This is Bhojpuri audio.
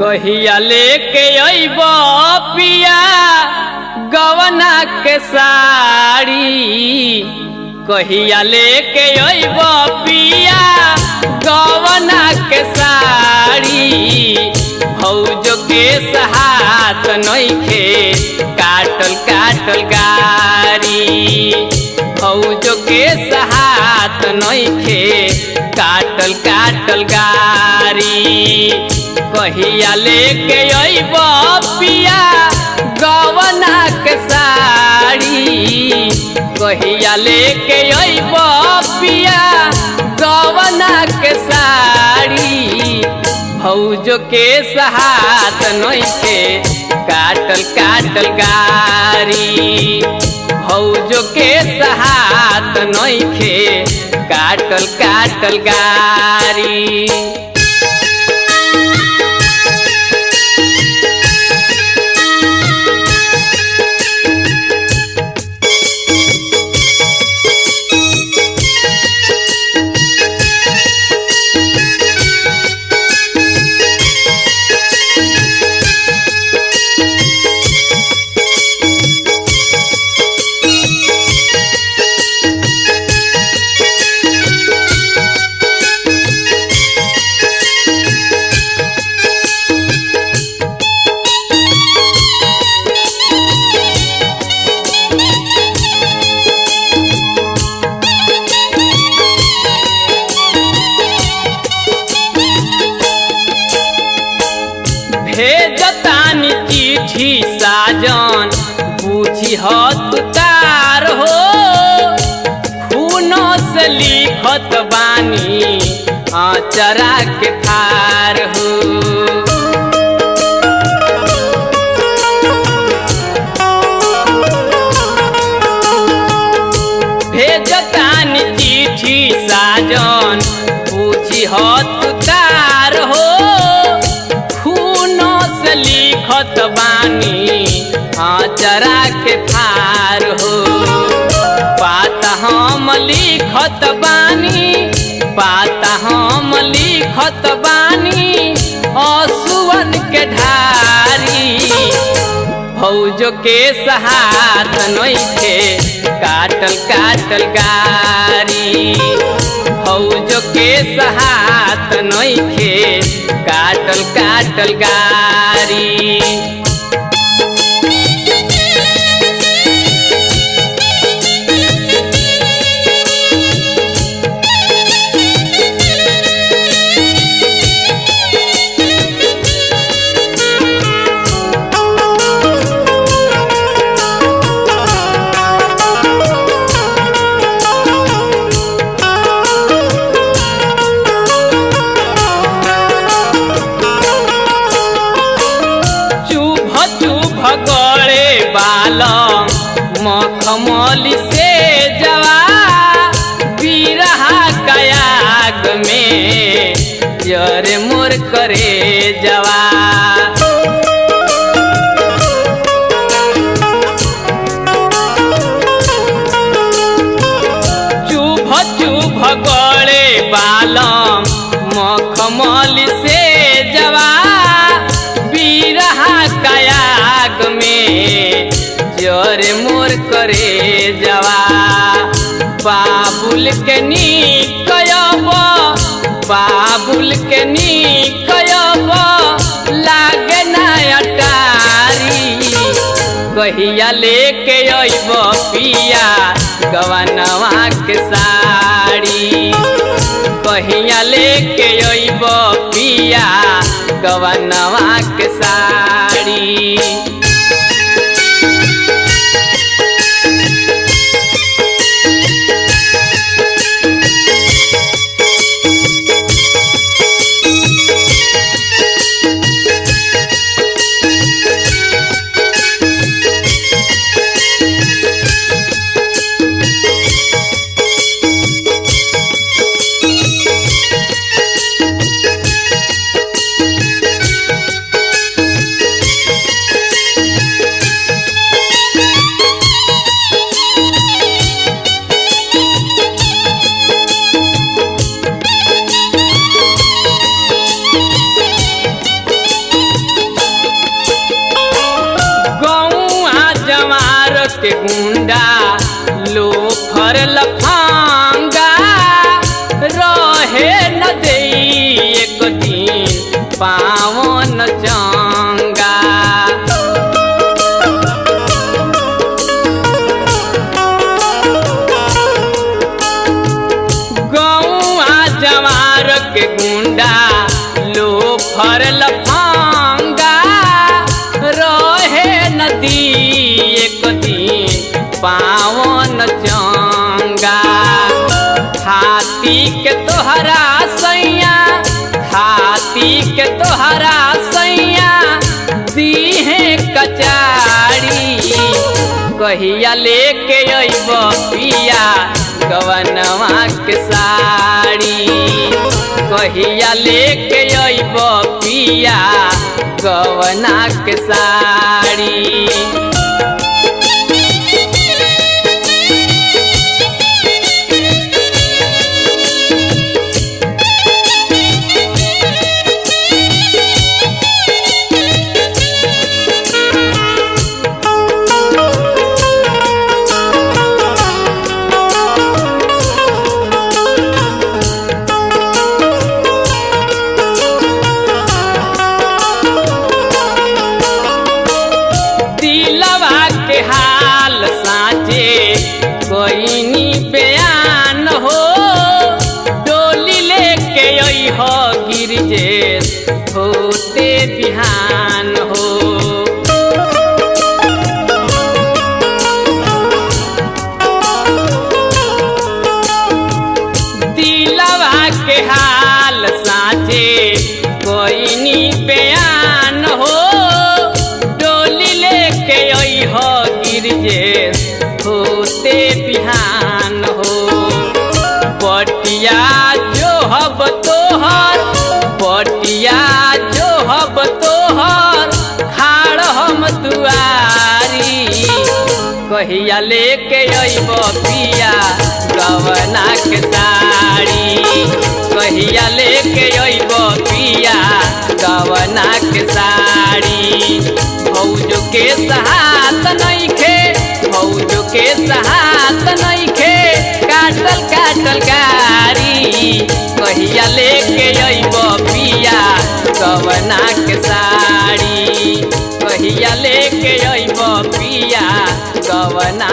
कहिया लेके अइब पिया गवना के साड़ी। कहिया लेके अइब पिया गवना के साड़ी। भौजो के सहात नइखे काटल काटल गारी। भौजो के सहात नइखे काटल काटल गारी। कहिया लेके अइब पिया गवना के साड़ी। कहिया लेके अइब पिया गवना के साड़ी। भौजो के सहात नइखे काटल काटल गारी। भौजो के सहात नइखे काटल काटल गारी। भेजतानी चिट्ठी साजन पूछी तुकार हो। खूनों से लिखत बानी आचरा के थार हो। भेजतानी चिट्ठी साजन पूछी तुकार हो। लिखत बानी आचरा के थार हो। पाता हम लिखत बानी पाता हम लिखत बानी आंसुअन के ढारी। भौजो के सहात नइखे काटल काटल गारी। भौजो के सहात नइखे काटल काटल गारी। गड़े बालम मखमली से जवा। बिरहा कयाग में जरे मोर करे जवा। चुभ चुभ गड़े बालम मखमली से जवा। बिरहा कयाग में जरे मोर करे जवा। बाबुल के निकयब बाबुल के निकयब लागे ना अटारी। कहिया लेके अइब पिया गवनवा के साड़ी। कहिया लेके अइब पिया गवनवा के साड़ी। के गुंडा लोफर लफांगा रहे न दे एक दिन पावन चंगा। गौआ जवार के गुंडा लोफर लफांगा रहे नदी एक दिन पावन चंगा। हाथी के तोहरा सैया हाथी के तोहरा सैया दीहे कचारी कहिया लेके अइब पिया गवनवा के साड़ी कहिया लेके अइब पिया गवना के साड़ी। हाल साँचे कोइनी बयान हो डोली लेके अइह गिरजेश होते बिहान हो। दिलवा के हाल साँचे कोइनी बयान हो डोली लेके अइह गिरजेश होते बिहान हो। बटिया जो हब तोहर बटिया जो हब तोहर खाड़ हम दुआरी कहिया लेके अइब पिया गवना के साड़ी कहिया लेके अइब पिया गवना के साड़ी। भौजो के सहात नइखे भौजो के सहात नइखे काटल काटल गारी कहिया लेके अइब पिया गवना के साड़ी कहिया लेके अइब पिया गवना